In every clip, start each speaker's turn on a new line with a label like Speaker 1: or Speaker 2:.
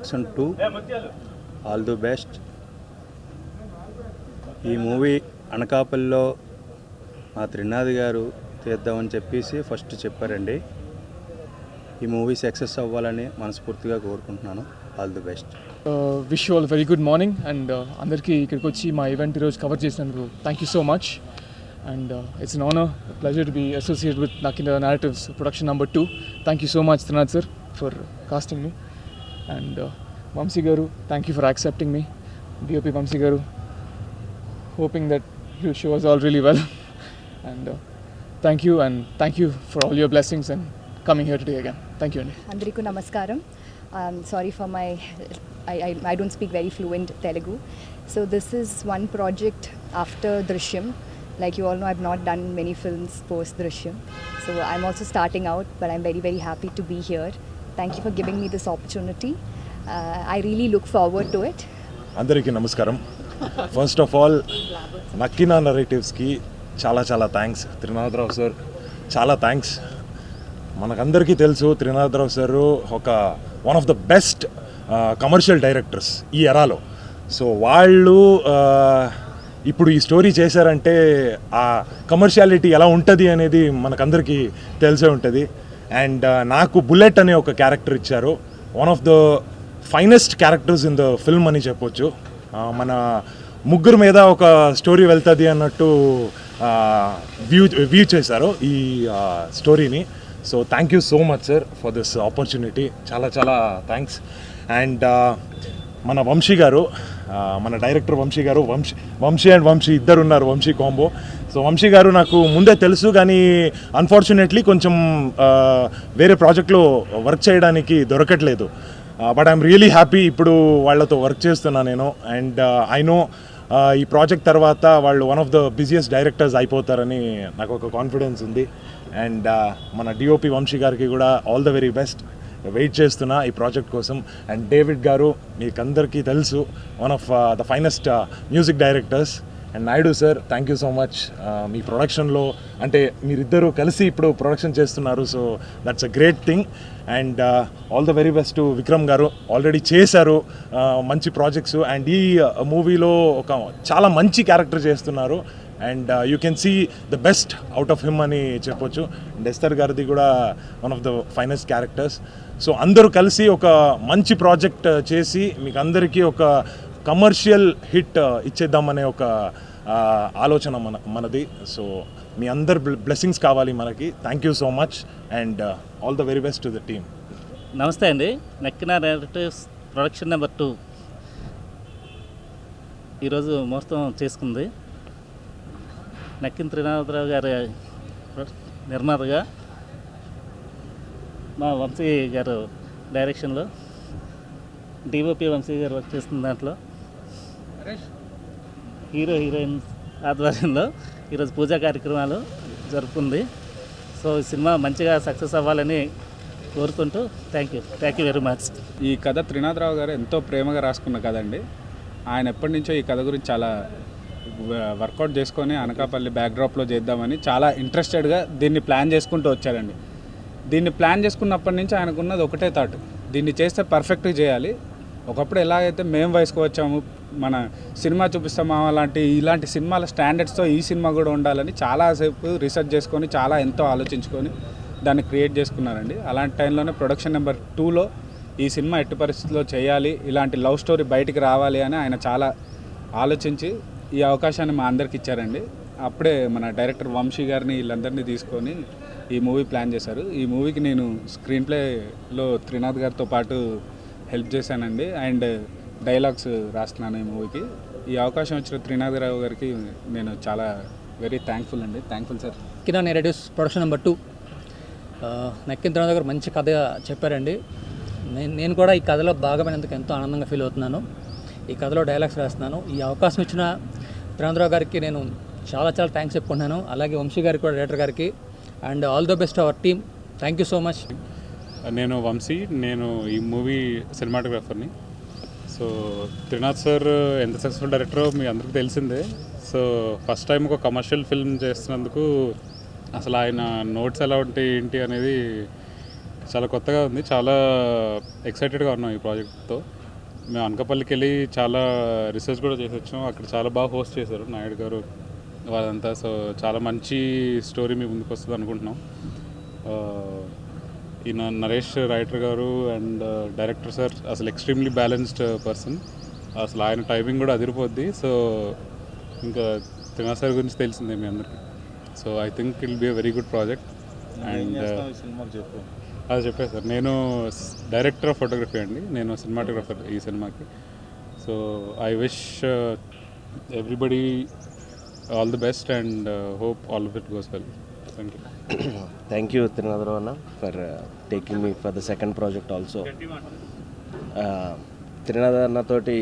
Speaker 1: Production 2 all the best. ఈ movie అనకాపల్లిలో మా త్రినాథ్ గారు తీద్దామని చెప్పేసి ఫస్ట్ చెప్పారండి. ఈ మూవీ సక్సెస్ అవ్వాలని మనస్ఫూర్తిగా కోరుకుంటున్నాను. All the best.
Speaker 2: Wish you all very good morning. And అందరికీ ఇక్కడికి వచ్చి మా ఈవెంట్ ఈరోజు కవర్ చేసినందుకు thank you so much. And it's an honour, pleasure to be associate with Nakinthara Narratives production number 2. Thank you so much Trinath sir for casting me. And Vamshi garu, thank you for accepting me. DOP Vamshi garu, hoping that you show us all really well. And thank you for all your blessings and coming here today again. Thank you.
Speaker 3: Andriku namaskaram. Sorry for my I don't speak very fluent Telugu. So this is one project after Drishyam. Like you all know, I've not done many films post Drishyam. So I'm also starting out, but I'm very, very happy to be here. Thank you for giving me this opportunity. I really look forward to it.
Speaker 4: Andriku namaskaram. First of all Nakkina నరేటివ్స్కి చాలా చాలా thanks. Trinatharao sir చాలా thanks. మనకందరికీ తెలుసు Trinatharao sir ఒక one of the best commercial directors ఈ ఎరాలో. So వాళ్ళు ఇప్పుడు ఈ స్టోరీ చేశారంటే ఆ కమర్షియాలిటీ ఎలా ఉంటుంది అనేది మనకందరికీ తెలిసే ఉంటుంది. అండ్ నాకు బుల్లెట్ అనే ఒక క్యారెక్టర్ ఇచ్చారు. One of the finest characters in the film అని చెప్పొచ్చు. మన ముగ్గురు మీద ఒక స్టోరీ వెళ్తుంది అన్నట్టు వ్యూ చేశారు ఈ స్టోరీని. So thank you so much sir for this opportunity. చాలా చాలా థ్యాంక్స్. అండ్ మన వంశీ గారు, మన డైరెక్టర్ వంశీ గారు, వంశీ ఇద్దరు ఉన్నారు, వంశీ కాంబో. సో వంశీ గారు నాకు ముందే తెలుసు, కానీ అన్ఫార్చునేట్లీ కొంచెం వేరే ప్రాజెక్ట్లో వర్క్ చేయడానికి దొరకట్లేదు. బట్ ఐఎమ్ రియలీ హ్యాపీ ఇప్పుడు వాళ్ళతో వర్క్ చేస్తున్నా నేను. అండ్ ఐ నో ఈ ప్రాజెక్ట్ తర్వాత వాళ్ళు one of the busiest directors అయిపోతారని నాకు ఒక కాన్ఫిడెన్స్ ఉంది. అండ్ మన డిఓపి వంశీ గారికి కూడా all the very best. Wait చేస్తున్నా ఈ ప్రాజెక్ట్ కోసం. అండ్ డేవిడ్ గారు మీకు అందరికీ తెలుసు, one of the finest music directors. And Naidu sir, thank you so much. మీ ప్రొడక్షన్లో అంటే మీరిద్దరూ కలిసి ఇప్పుడు ప్రొడక్షన్ చేస్తున్నారు. So that's a great thing. And all the very best to Vikram garu. Already చేశారు మంచి ప్రాజెక్ట్స్. అండ్ ఈ మూవీలో ఒక చాలా మంచి క్యారెక్టర్ చేస్తున్నారు. And you can see the best out of him అని చెప్పొచ్చు. అండ్ ఎస్తర్ గారిది కూడా one of the finest characters. So అందరూ కలిసి ఒక మంచి ప్రాజెక్ట్ చేసి మీకు అందరికీ ఒక కమర్షియల్ హిట్ ఇచ్చేద్దామనే ఒక ఆలోచన మనది. సో మీ అందరు బ్లెస్సింగ్స్ కావాలి మనకి. Thank you so much and all the very best to the team.
Speaker 5: నమస్తే అండి. నక్కినా నరేటివ్స్ ప్రొడక్షన్ నెంబర్ 2 ఈరోజు ముహూర్తం చేసుకుంది. నక్కిన త్రినాథరావు గారి నిర్మాతగా, మా వంశీ గారు డైరెక్షన్లో, డిఓపి వంశీ గారు వర్క్ చేస్తున్న దాంట్లో, హీరోయిన్ ఆధ్వర్యంలో ఈరోజు పూజా కార్యక్రమాలు జరుపుకుంది. సో ఈ సినిమా మంచిగా సక్సెస్ అవ్వాలని కోరుకుంటూ థ్యాంక్ యూ వెరీ మచ్.
Speaker 6: ఈ కథ త్రినాథరావు గారు ఎంతో ప్రేమగా రాసుకున్న కథ అండి. ఆయన ఎప్పటి నుంచో ఈ కథ గురించి చాలా వర్కౌట్ చేసుకొని అనకాపల్లి బ్యాక్డ్రాప్లో చేద్దామని చాలా ఇంట్రెస్టెడ్గా దీన్ని ప్లాన్ చేసుకుంటూ వచ్చారండి. దీన్ని ప్లాన్ చేసుకున్నప్పటి నుంచి ఆయనకున్నది ఒకటే థాట్, దీన్ని చేస్తే పర్ఫెక్ట్గా చేయాలి. ఒకప్పుడు ఎలాగైతే మేము వయసుకు వచ్చాము, మన సినిమా చూపిస్తామా ఇలాంటి సినిమాల స్టాండర్డ్స్తో ఈ సినిమా కూడా ఉండాలని చాలాసేపు రీసెర్చ్ చేసుకొని చాలా ఎంతో ఆలోచించుకొని దాన్ని క్రియేట్ చేసుకున్నారండి. అలాంటి టైంలోనే ప్రొడక్షన్ నెంబర్ 2లో ఈ సినిమా ఎట్టి పరిస్థితుల్లో చేయాలి, ఇలాంటి లవ్ స్టోరీ బయటికి రావాలి అని ఆయన చాలా ఆలోచించి ఈ అవకాశాన్ని మా అందరికి ఇచ్చారండి. అప్పుడే మన డైరెక్టర్ వంశీ గారిని వీళ్ళందరినీ తీసుకొని ఈ మూవీ ప్లాన్ చేశారు. ఈ మూవీకి నేను స్క్రీన్ ప్లేలో త్రినాథ్ గారితో పాటు హెల్ప్ చేశానండి. అండ్ డైలాగ్స్ రాస్తున్నాను ఈ మూవీకి. ఈ అవకాశం వచ్చిన త్రినాథ్ రావు గారికి నేను చాలా వెరీ థ్యాంక్ఫుల్ అండి. Thankful sir.
Speaker 7: Nakkina narratives production number 2 Nakkina Trinath garu మంచి కథ చెప్పారండి. నేను కూడా ఈ కథలో భాగమైనందుకు ఎంతో ఆనందంగా ఫీల్ అవుతున్నాను. ఈ కథలో డైలాగ్స్ రాస్తున్నాను. ఈ అవకాశం ఇచ్చిన త్రినాథరావు గారికి నేను చాలా చాలా థ్యాంక్స్ చెప్పుకుంటున్నాను. అలాగే వంశీ గారికి కూడా, డైరెక్టర్ గారికి. And all the best our team. Thank you so much.
Speaker 8: నేను వంశీ, నేను ఈ మూవీ సినిమాటోగ్రాఫర్ని. సో త్రినాథ్ సార్ ఎంత సక్సెస్ఫుల్ డైరెక్టరో మీ అందరికీ తెలిసిందే. సో ఫస్ట్ టైం ఒక కమర్షియల్ ఫిల్మ్ చేస్తున్నందుకు అసలు ఆయన నోట్స్ ఎలా ఉంటాయి ఏంటి అనేది చాలా కొత్తగా ఉంది, చాలా ఎక్సైటెడ్గా ఉన్నాం ఈ ప్రాజెక్ట్తో. మేము అనకాపల్లికి వెళ్ళి చాలా రీసెర్చ్ కూడా చేసి వచ్చాం. అక్కడ చాలా బాగా హోస్ట్ చేశారు నాయుడు గారు వాళ్ళంతా. సో చాలా మంచి స్టోరీ మీ ముందుకు వస్తుంది అనుకుంటున్నాం. ఈయన నరేష్ రైటర్ గారు అండ్ డైరెక్టర్ సార్ అసలు ఎక్స్ట్రీమ్లీ బ్యాలెన్స్డ్ పర్సన్. అసలు ఆయన టైమింగ్ కూడా అదిరిపోద్ది. సో ఇంకా త్రినాథ్ సార్ గురించి తెలిసిందే మీ అందరికీ. So I think it will be a very good project. And అది చెప్పాను సార్, నేను డైరెక్టర్ ఆఫ్ ఫోటోగ్రఫీ అండి, నేను సినిమాటోగ్రఫర్ ఈ సినిమాకి. So I wish everybody all the best and hope all of it goes well. Thank you.
Speaker 9: Thank you, Trinadra Anna, for taking me for the second project also. Trinadra Anna తోటి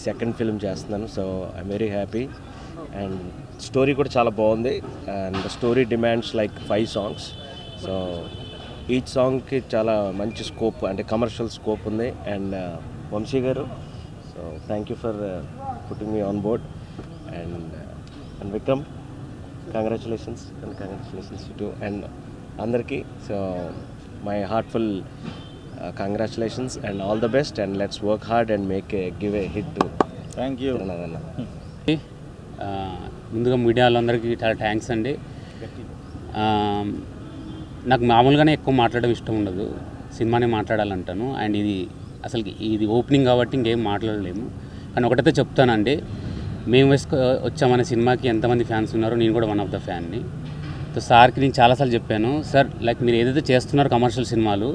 Speaker 9: second film చేస్తున్నాను. So I'm very happy. And story కూడా చాలా బాగుంది. And the story demands like 5 songs. So each సాంగ్కి చాలా మంచి scope, అంటే commercial scope ఉంది. And Vamshi garu, so thank you for putting me on board. And Vikram, congratulations too and అందరికీ. So my heartful congratulations and all the best. And let's work hard and give a hit too.
Speaker 1: Thank you.
Speaker 10: ముందుగా media వాళ్ళందరికీ చాలా thanks అండి. నాకు మామూలుగానే ఎక్కువ మాట్లాడడం ఇష్టం ఉండదు, సినిమానే మాట్లాడాలంటాను. అండ్ ఇది ఓపెనింగ్ కాబట్టి ఇంకేం మాట్లాడలేము. కానీ ఒకటైతే చెప్తానండి, మేము వచ్చామనే సినిమాకి ఎంతమంది ఫ్యాన్స్ ఉన్నారో నేను కూడా వన్ ఆఫ్ ద ఫ్యాన్ని. సో సార్కి నేను చాలాసార్లు చెప్పాను, సార్ లైక్ మీరు ఏదైతే చేస్తున్నారో కమర్షియల్ సినిమాలు,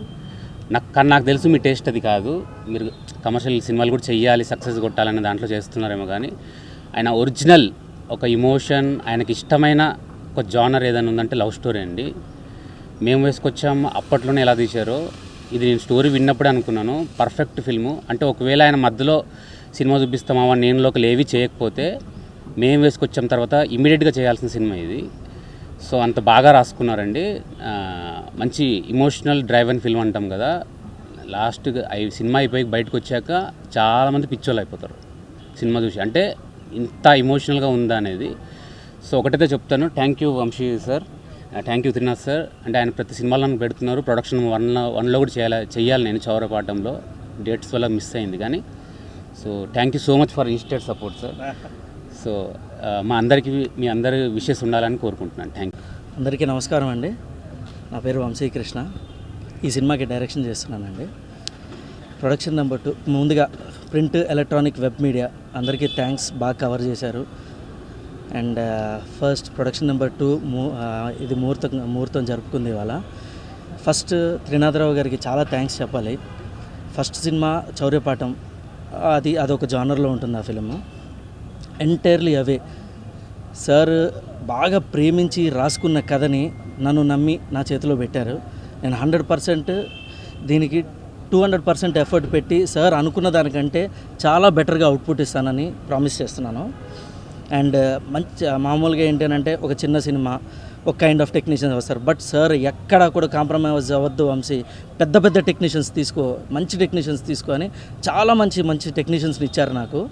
Speaker 10: నాకు తెలుసు మీ టేస్ట్ అది కాదు, మీరు కమర్షియల్ సినిమాలు కూడా చెయ్యాలి, సక్సెస్ కొట్టాలనే దాంట్లో చేస్తున్నారేమో. కానీ ఆయన ఒరిజినల్ ఒక ఇమోషన్, ఆయనకి ఇష్టమైన ఒక జానర్ ఏదైనా ఉందంటే లవ్ స్టోరీ అండి. మేము వేసుకొచ్చాము అప్పట్లోనే ఎలా తీశారో, ఇది నేను స్టోరీ విన్నప్పుడే అనుకున్నాను పర్ఫెక్ట్ ఫిల్ము. అంటే ఒకవేళ ఆయన మధ్యలో సినిమా చూపిస్తామా నేనులోకి ఏవి చేయకపోతే, మేము వేసుకొచ్చాం తర్వాత ఇమీడియట్గా చేయాల్సిన సినిమా ఇది. సో అంత బాగా రాసుకున్నారండి. మంచి ఇమోషనల్ డ్రైవ్ అండ్ ఫిల్మ్ అంటాం కదా, లాస్ట్గా సినిమా అయిపోయి బయటకు వచ్చాక చాలామంది పిచ్చోళ్ళు అయిపోతారు సినిమా చూసి, అంటే ఇంత ఇమోషనల్గా ఉందా అనేది. సో ఒకటైతే చెప్తాను, thank you Vamshi sir, thank you Trinath sir. అంటే ఆయన ప్రతి సినిమాలో నన్ను పెడుతున్నారు. ప్రొడక్షన్ 1లో కూడా చేయాలి నేను చౌరపాటంలో, డేట్స్ వల్ల మిస్ అయింది. కానీ so thank you so much for instant support sir. So మీ అందరి విషెస్ ఉండాలని కోరుకుంటున్నాను. Thank you.
Speaker 11: అందరికీ నమస్కారం అండి. నా పేరు వంశీకృష్ణ. ఈ సినిమాకి డైరెక్షన్ చేస్తున్నానండి. ప్రొడక్షన్ నెంబర్ 2, ముందుగా ప్రింట్, ఎలక్ట్రానిక్, వెబ్ మీడియా అందరికీ థ్యాంక్స్, బాగా కవర్ చేశారు. అండ్ ఫస్ట్ ప్రొడక్షన్ నెంబర్ 2 ఇది ముహూర్తం జరుపుకుంది ఇవాళ. ఫస్ట్ త్రినాథరావు గారికి చాలా థ్యాంక్స్ చెప్పాలి. ఫస్ట్ సినిమా చౌర్యపాఠం, అదొక జానర్లో ఉంటుంది ఆ ఫిలిం. ఎంటైర్లీ అవే సార్ బాగా ప్రేమించి రాసుకున్న కథని నన్ను నమ్మి నా చేతిలో పెట్టారు. నేను 100% దీనికి 200% ఎఫర్ట్ పెట్టి సార్ అనుకున్న దానికంటే చాలా బెటర్గా అవుట్పుట్ ఇస్తానని ప్రామిస్ చేస్తున్నాను. అండ్ మామూలుగా ఏంటంటే ఒక చిన్న సినిమా, ఒక కైండ్ ఆఫ్ టెక్నీషియన్స్ వస్తారు, బట్ సార్ ఎక్కడా కూడా కాంప్రమైజ్ అవ్వద్దు వంశీ, పెద్ద టెక్నీషియన్స్ మంచి టెక్నీషియన్స్ తీసుకో అని చాలా మంచి టెక్నీషియన్స్ని ఇచ్చారు నాకు.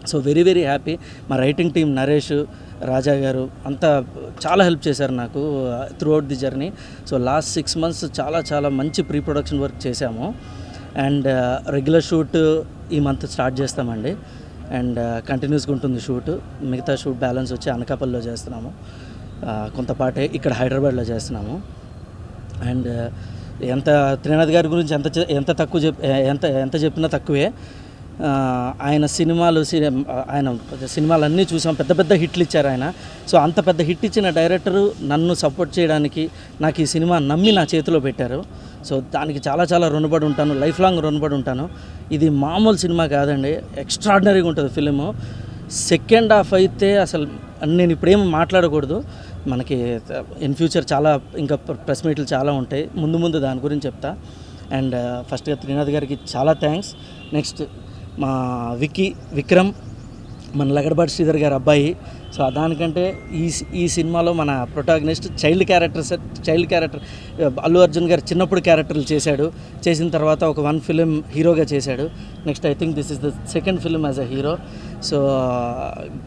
Speaker 11: So very happy. మా రైటింగ్ టీం నరేష్, రాజా గారు అంతా చాలా హెల్ప్ చేశారు నాకు through out the journey. So last 6 months చాలా మంచి ప్రీ ప్రొడక్షన్ వర్క్ చేశాము. అండ్ రెగ్యులర్ షూట్ ఈ మంత్ స్టార్ట్ చేస్తామండి. అండ్ కంటిన్యూస్గా ఉంటుంది షూట్. మిగతా షూట్ బ్యాలెన్స్ వచ్చి అనకాపల్లిలో చేస్తున్నాము, కొంతపాటే ఇక్కడ హైదరాబాద్లో చేస్తున్నాము. అండ్ త్రినాథ్ గారి గురించి ఎంత చెప్పినా తక్కువే. ఆయన సినిమాలన్నీ చూసాం, పెద్ద హిట్లు ఇచ్చారు ఆయన. సో అంత పెద్ద హిట్ ఇచ్చిన డైరెక్టరు నన్ను సపోర్ట్ చేయడానికి నాకు ఈ సినిమా నమ్మి నా చేతిలో పెట్టారు. సో దానికి చాలా రుణపడి ఉంటాను, లైఫ్ లాంగ్ రుణపడి ఉంటాను. ఇది మామూలు సినిమా కాదండి, ఎక్స్ట్రాడినరీగా ఉంటుంది ఫిలిము. సెకండ్ హాఫ్ అయితే అసలు నేను ఇప్పుడేం మాట్లాడకూడదు, మనకి ఇన్ ఫ్యూచర్ చాలా ఇంకా ప్రెస్ మీట్లు చాలా ఉంటాయి, ముందు దాని గురించి చెప్తా. అండ్ ఫస్ట్గా త్రినాథ్ గారికి చాలా థ్యాంక్స్. నెక్స్ట్ మా విక్రమ్, మన లగడబాటి శ్రీధర్ గారి అబ్బాయి. సో దానికంటే ఈ సినిమాలో మన protagonist child character Allu Arjun గారు చిన్నప్పుడు క్యారెక్టర్లు చేసిన తర్వాత ఒక 1 film హీరోగా చేశాడు. Next I think this is the second film as a hero. So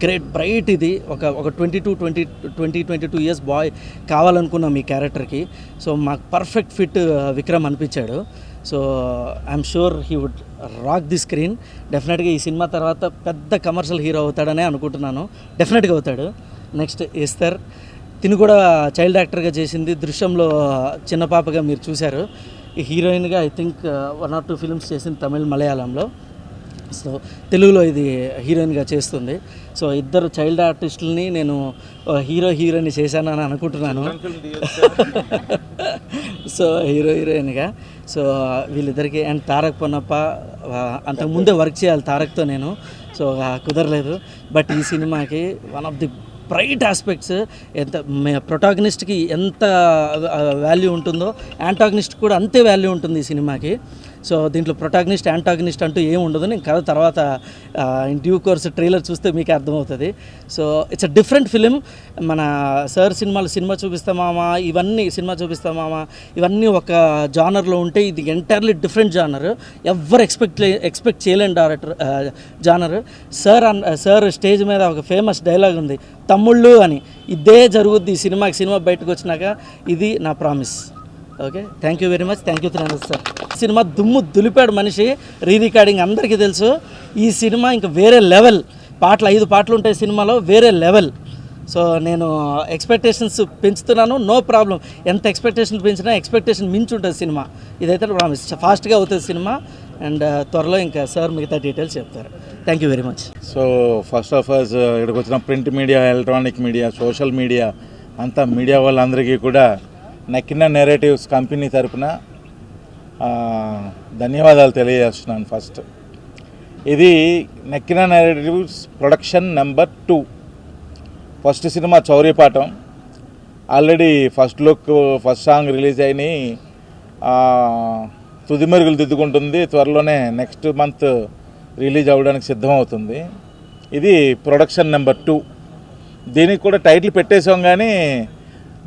Speaker 11: great bright ఇది ఒక 22 ఇయర్స్ బాయ్ కావాలనుకున్నాం ఈ క్యారెక్టర్కి. సో మాకు పర్ఫెక్ట్ ఫిట్ విక్రమ్ అనిపించాడు. So I'm sure he would rock the screen. డెఫినెట్గా ఈ సినిమా తర్వాత పెద్ద కమర్షియల్ హీరో అవుతాడనే అనుకుంటున్నాను. డెఫినెట్గా అవుతాడు. నెక్స్ట్ ఎస్తర్, తిను కూడా చైల్డ్ యాక్టర్గా చేసింది. దృశ్యంలో చిన్న పాపగా మీరు చూశారు. ఈ హీరోయిన్గా ఐ థింక్ 1 or 2 ఫిల్మ్స్ చేసింది తమిళ్, మలయాళంలో. సో తెలుగులో ఇది హీరోయిన్గా చేస్తుంది. సో ఇద్దరు చైల్డ్ ఆర్టిస్టులని నేను హీరోయిన్ చేశానని అనుకుంటున్నాను. సో హీరోయిన్గా. సో వీళ్ళిద్దరికి అండ్ తారక్ పొన్నప్ప అంతకుముందే వర్క్ చేయాలి తారక్తో నేను. సో కుదరలేదు. బట్ ఈ సినిమాకి one of the bright aspects, ఎంత ప్రొటాగనిస్ట్కి ఎంత వాల్యూ ఉంటుందో యాంటాగనిస్ట్ కూడా అంతే వాల్యూ ఉంటుంది ఈ సినిమాకి. సో దీంట్లో ప్రొటాగనిస్ట్ యాంటాగనిస్ట్ అంటూ ఏమి ఉండదు. నేను కథ తర్వాత ఇన్ డ్యూ కోర్స్ ట్రైలర్ చూస్తే మీకు అర్థమవుతుంది. So it's a different film. మన సార్ సినిమా చూపిస్తామామా ఇవన్నీ ఒక జానర్లో ఉంటే ఇది ఎంటైర్లీ డిఫరెంట్ జానర్. ఎవ్వరు ఎక్స్పెక్ట్ చేయలేని జానర్. సార్ స్టేజ్ మీద ఒక ఫేమస్ డైలాగ్ ఉంది, తమ్ముళ్ళు అని. ఇదే జరుగుద్ది ఈ సినిమా బయటకు వచ్చినాక. ఇది నా promise. Okay, thank you very much. Thank you Trinath sir. Cinema దుమ్ము దులిపాడు మనిషి. రికార్డింగ్ అందరికీ తెలుసు. ఈ సినిమా ఇంకా వేరే లెవెల్. 5 పాటలు ఉంటాయి సినిమాలో, వేరే లెవెల్. సో నేను ఎక్స్పెక్టేషన్స్ పెంచుతున్నాను, నో ప్రాబ్లం. ఎంత ఎక్స్పెక్టేషన్ పెంచినా ఎక్స్పెక్టేషన్ మించి ఉంటుంది సినిమా. ఇదైతే ప్రామిస్. ఫాస్ట్గా అవుతుంది సినిమా. అండ్ త్వరలో ఇంకా సార్ మిగతా డీటెయిల్స్ చెప్తారు. Thank you very much.
Speaker 12: So first of all ఇక్కడికి వచ్చిన print media, electronic media, social media అంతా మీడియా వాళ్ళందరికీ కూడా నక్కిన నెరేటివ్స్ కంపెనీ తరపున ధన్యవాదాలు తెలియజేస్తున్నాను. ఫస్ట్ ఇది Nakkina narratives production number 2. First cinema Chauryapatham already first look, first song release అయినాయి. తుది మెరుగులు దిద్దుకుంటుంది. త్వరలోనే నెక్స్ట్ మంత్ రిలీజ్ అవ్వడానికి సిద్ధమవుతుంది. ఇది ప్రొడక్షన్ నెంబర్ 2. దీనికి కూడా టైటిల్ పెట్టేసాం, కానీ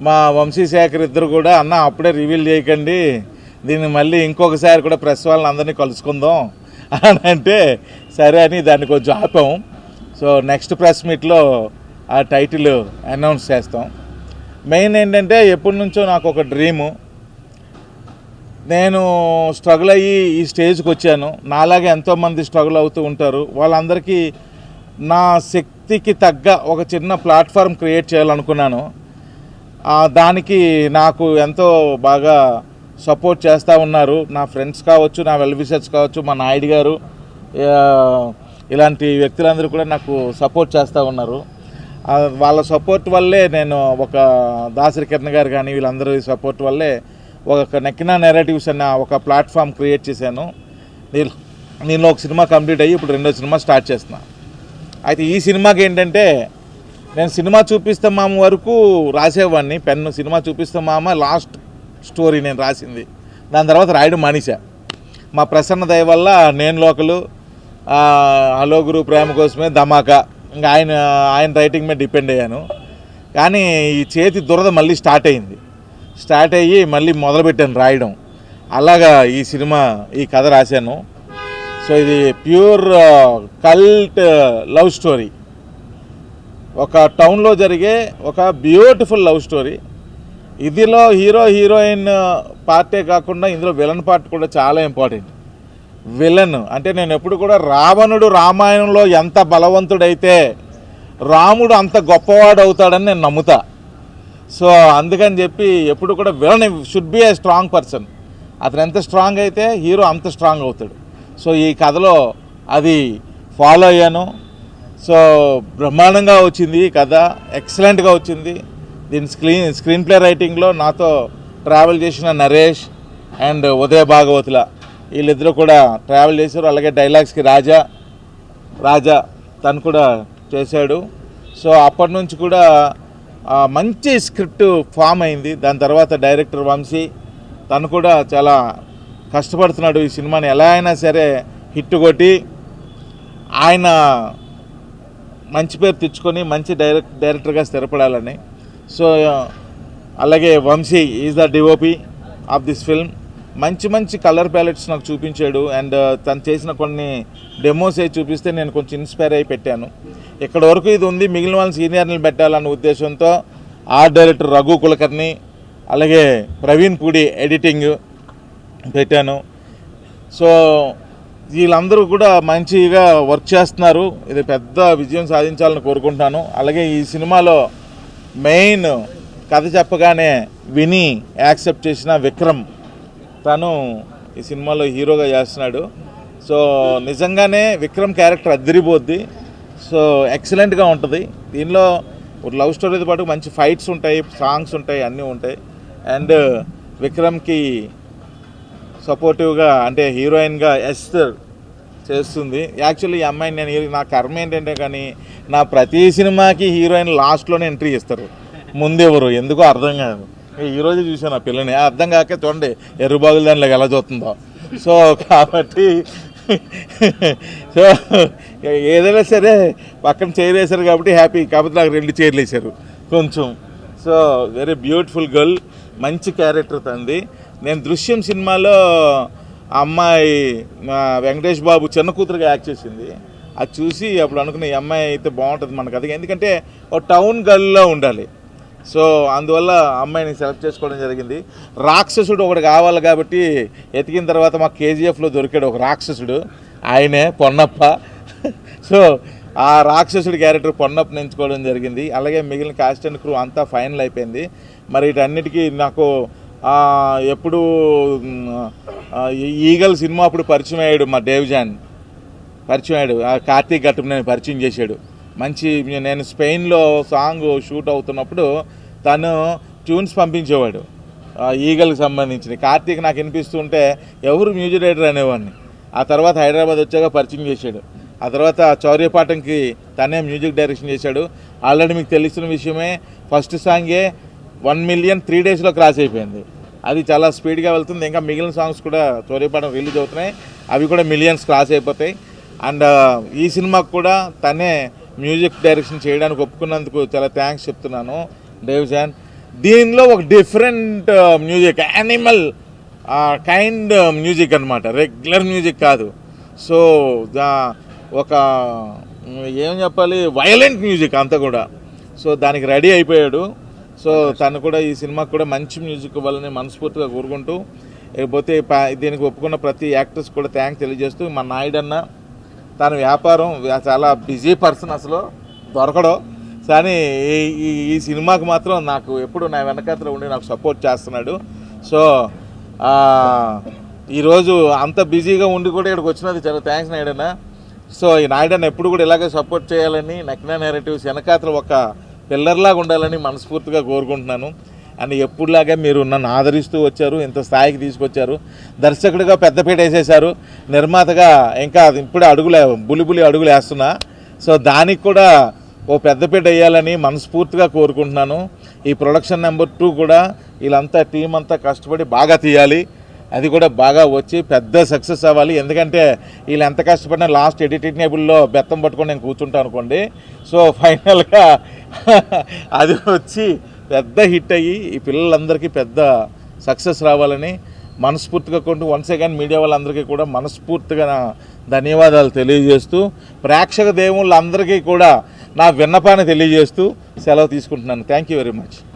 Speaker 12: మా వంశీశేఖర్ ఇద్దరు కూడా అన్న అప్పుడే రివీల్ చేయకండి, దీన్ని మళ్ళీ ఇంకొకసారి కూడా ప్రెస్ వాళ్ళని అందరినీ కలుసుకుందాం అని అంటే సరే అని దాన్ని కొంచెం ఆపాం. సో నెక్స్ట్ ప్రెస్ మీట్లో ఆ టైటిల్ అనౌన్స్ చేస్తాం. మెయిన్ ఏంటంటే ఎప్పటి నుంచో నాకు ఒక డ్రీము. నేను స్ట్రగుల్ అయ్యి ఈ స్టేజ్కి వచ్చాను. నాలాగే ఎంతోమంది స్ట్రగుల్ అవుతూ ఉంటారు. వాళ్ళందరికీ నా శక్తికి తగ్గ ఒక చిన్న ప్లాట్ఫామ్ క్రియేట్ చేయాలనుకున్నాను. దానికి నాకు ఎంతో బాగా సపోర్ట్ చేస్తూ ఉన్నారు నా ఫ్రెండ్స్ కావచ్చు, నా వెల్ విషర్స్ కావచ్చు, మా నాయుడు గారు, ఇలాంటి వ్యక్తులందరూ కూడా నాకు సపోర్ట్ చేస్తూ ఉన్నారు. వాళ్ళ సపోర్ట్ వల్లే నేను ఒక దాసరి కిరణ్ గారు కానీ వీళ్ళందరూ సపోర్ట్ వల్లే ఒక నక్కిన నెరేటివ్స్ అన్న ఒక ప్లాట్ఫామ్ క్రియేట్ చేశాను. నేను ఒక సినిమా కంప్లీట్ అయ్యి ఇప్పుడు 2వ సినిమా స్టార్ట్ చేస్తున్నాను. అయితే ఈ సినిమాకి ఏంటంటే నేను సినిమా చూపిస్తాం మామ వరకు రాసేవాడిని. సినిమా చూపిస్తాం మామ లాస్ట్ స్టోరీ నేను రాసింది. దాని తర్వాత రాయడం మానేశా. మా ప్రసన్న దయ వల్ల నేను లోకలు, హలో గురు, ప్రేమ కోసమే, ధమాకా, ఇంకా ఆయన రైటింగ్ మీద డిపెండ్ అయ్యాను. కానీ ఈ చేతి దురద మళ్ళీ స్టార్ట్ అయ్యి మళ్ళీ మొదలుపెట్టాను రాయడం. అలాగా ఈ సినిమా, ఈ కథ రాశాను. సో ఇది ప్యూర్ కల్ట్ లవ్ స్టోరీ. ఒక టౌన్లో జరిగే ఒక బ్యూటిఫుల్ లవ్ స్టోరీ. ఇదిలో హీరోయిన్ పార్టే కాకుండా ఇందులో విలన్ పార్ట్ కూడా చాలా ఇంపార్టెంట్. విలన్ అంటే నేను ఎప్పుడు కూడా రావణుడు రామాయణంలో ఎంత బలవంతుడైతే రాముడు అంత గొప్పవాడు అవుతాడని నేను నమ్ముతా. సో అందుకని చెప్పి ఎప్పుడు కూడా villain should be a strong person. అతను ఎంత స్ట్రాంగ్ అయితే హీరో అంత స్ట్రాంగ్ అవుతాడు. సో ఈ కథలో అది ఫాలో అయ్యాను. సో బ్రహ్మాండంగా వచ్చింది కథ, ఎక్సలెంట్గా వచ్చింది. దీని స్క్రీన్ ప్లే రైటింగ్లో నాతో ట్రావెల్ చేసిన నరేష్ అండ్ ఉదయ్ భాగవతుల వీళ్ళిద్దరూ కూడా ట్రావెల్ చేశారు. అలాగే డైలాగ్స్కి రాజా తను కూడా చేశాడు. సో అప్పటి నుంచి కూడా మంచి స్క్రిప్ట్ ఫామ్ అయింది. దాని తర్వాత డైరెక్టర్ వంశీ తను కూడా చాలా కష్టపడుతున్నాడు. ఈ సినిమాని ఎలా అయినా సరే హిట్ కొట్టి ఆయన మంచి పేరు తెచ్చుకొని మంచి డైరెక్టర్గా స్థిరపడాలని. సో అలాగే Vamshi is the DOP of this film. మంచి మంచి కలర్ ప్యాలెట్స్ నాకు చూపించాడు. అండ్ తను చేసిన కొన్ని డెమోస్ అయి చూపిస్తే నేను కొంచెం ఇన్స్పైర్ అయి పెట్టాను. ఇక్కడ వరకు ఇది ఉంది, మిగిలిన వాళ్ళని సీనియర్ని పెట్టాలన్న ఉద్దేశంతో ఆర్ట్ డైరెక్టర్ రఘు కులకర్ణి, అలాగే ప్రవీణ్ పూడి ఎడిటింగ్ పెట్టాను. సో వీళ్ళందరూ కూడా మంచిగా వర్క్ చేస్తున్నారు. ఇది పెద్ద విజయం సాధించాలని కోరుకుంటున్నాను. అలాగే ఈ సినిమాలో మెయిన్ కథ చెప్పగానే విని యాక్సెప్ట్ చేసిన విక్రమ్, తను ఈ సినిమాలో హీరోగా చేస్తున్నాడు. సో నిజంగానే విక్రమ్ క్యారెక్టర్ అదిరిపోద్ది. సో ఎక్సలెంట్గా ఉంటుంది. దీనిలో ఒక లవ్ స్టోరీతో పాటు మంచి ఫైట్స్ ఉంటాయి, సాంగ్స్ ఉంటాయి, అన్నీ ఉంటాయి. అండ్ విక్రమ్కి సపోర్టివ్గా అంటే హీరోయిన్గా ఎస్తర్ చేస్తుంది. యాక్చువల్లీ ఈ అమ్మాయిని నేను నా కర్మ ఏంటంటే కానీ నా ప్రతి సినిమాకి హీరోయిన్ లాస్ట్లోనే ఎంట్రీ ఇస్తారు, ముందెవరు ఎందుకో అర్థం కాదు. ఈరోజు చూసాను ఆ పిల్లని, అర్థం కాక చూడండి ఎర్రబాగుల దానిలోకి ఎలా చూస్తుందో. సో కాబట్టి సో ఏదైనా సరే పక్కన చైర్ వేశారు కాబట్టి హ్యాపీ, కాకపోతే నాకు 2 చైర్లు వేశారు కొంచెం. సో వెరీ బ్యూటిఫుల్ గర్ల్, మంచి క్యారెక్టర్ తంది. నేను దృశ్యం సినిమాలో అమ్మాయి వెంకటేష్ బాబు చిన్న కూతురుగా యాక్ట్ చేసింది. అది చూసి అప్పుడు అనుకున్న ఈ అమ్మాయి అయితే బాగుంటుంది మన కథకి, ఎందుకంటే ఒక టౌన్ గర్ల్లో ఉండాలి. సో అందువల్ల అమ్మాయిని సెలెక్ట్ చేసుకోవడం జరిగింది. రాక్షసుడు ఒకటి కావాలి కాబట్టి ఎతికిన తర్వాత మాకు కేజీఎఫ్లో దొరికాడు ఒక రాక్షసుడు, ఆయనే పొన్నప్ప. సో ఆ రాక్షసుడి క్యారెక్టర్ పొన్నప్పని ఎంచుకోవడం జరిగింది. అలాగే మిగిలిన కాస్ట్ అండ్ క్రూ అంతా ఫైనల్ అయిపోయింది. మరి వీటన్నిటికీ నాకు ఎప్పుడు ఈగల్ సినిమా అప్పుడు పరిచయం అయ్యాడు మా దేవ్జాన్, పరిచయం అయ్యాడు. కార్తీక్ ఘట్టం నేను పరిచయం చేశాడు. మంచి నేను స్పెయిన్లో సాంగ్ షూట్ అవుతున్నప్పుడు తను ట్యూన్స్ పంపించేవాడు ఈగల్కి సంబంధించిన. కార్తీక్ నాకు వినిపిస్తుంటే ఎవరు మ్యూజిక్ డైరెక్టర్ అనేవాడిని. ఆ తర్వాత హైదరాబాద్ వచ్చాక పరిచయం చేశాడు. ఆ తర్వాత చౌర్యపాఠంకి తనే మ్యూజిక్ డైరెక్షన్ చేశాడు. ఆల్రెడీ మీకు తెలిసిన విషయమే, ఫస్ట్ సాంగే 1 మిలియన్ 3 డేస్లో క్రాస్ అయిపోయింది. అది చాలా స్పీడ్గా వెళ్తుంది. ఇంకా మిగిలిన సాంగ్స్ కూడా చౌర్యపాఠం రిలీజ్ అవుతున్నాయి, అవి కూడా మిలియన్స్ క్రాస్ అయిపోతాయి. అండ్ ఈ సినిమాకు కూడా తనే మ్యూజిక్ డైరెక్షన్ చేయడానికి ఒప్పుకున్నందుకు చాలా థ్యాంక్స్ చెప్తున్నాను డేవ్జాన్. దీనిలో ఒక different music, animal kind music అనమాట, రెగ్యులర్ మ్యూజిక్ కాదు. సో ఒక ఏం చెప్పాలి, వైలెంట్ మ్యూజిక్ అంతా కూడా. సో దానికి రెడీ అయిపోయాడు. సో తను కూడా ఈ సినిమాకి కూడా మంచి మ్యూజిక్ ఇవ్వాలని మనస్ఫూర్తిగా కోరుకుంటూ, లేకపోతే దీనికి ఒప్పుకున్న ప్రతి యాక్టర్స్ కూడా థ్యాంక్స్ తెలియజేస్తూ, మా నాయుడన్న తన వ్యాపారం చాలా బిజీ పర్సన్, అసలు దొరకడం. కానీ ఈ సినిమాకి మాత్రం నాకు ఎప్పుడు నా వెనకాతలో ఉండి నాకు సపోర్ట్ చేస్తున్నాడు. సో ఈరోజు అంత బిజీగా ఉండి కూడా ఇక్కడికి వచ్చినది చాలా థ్యాంక్స్ నాయుడన్న. సో ఈ నాయుడన్న ఎప్పుడు కూడా ఇలాగే సపోర్ట్ చేయాలని, నక్కినా నేరేటివ్స్ వెనకాతలో ఒక పిల్లర్లాగా ఉండాలని మనస్ఫూర్తిగా కోరుకుంటున్నాను. అండ్ ఎప్పుడులాగే మీరు నన్ను ఆదరిస్తూ వచ్చారు, ఇంత స్థాయికి తీసుకొచ్చారు. దర్శకుడిగా పెద్దపీట వేసేశారు, నిర్మాతగా ఇంకా ఇప్పుడే బులి అడుగులు వేస్తున్నా. సో దానికి కూడా ఓ పెద్దపీట వేయాలని మనస్ఫూర్తిగా కోరుకుంటున్నాను. ఈ ప్రొడక్షన్ నెంబర్ 2 కూడా వీళ్ళంతా టీం అంతా కష్టపడి బాగా తీయాలి, అది కూడా బాగా వచ్చి పెద్ద సక్సెస్ అవ్వాలి. ఎందుకంటే వీళ్ళు ఎంత కష్టపడినా లాస్ట్ ఎడిటింగ్ టేబుల్లో బెత్తం పట్టుకొని నేను కూర్చుంటాను అనుకోండి. సో ఫైనల్గా అది వచ్చి పెద్ద హిట్ అయ్యి ఈ పిల్లలందరికీ పెద్ద సక్సెస్ రావాలని మనస్ఫూర్తిగా కొంటూ వన్స్ అగైన్ మీడియా వాళ్ళందరికీ కూడా మనస్ఫూర్తిగా నా ధన్యవాదాలు తెలియజేస్తూ, ప్రేక్షక దేవుళ్ళందరికీ కూడా నా విన్నపాన్ని తెలియజేస్తూ సెలవు తీసుకుంటున్నాను. Thank you very much.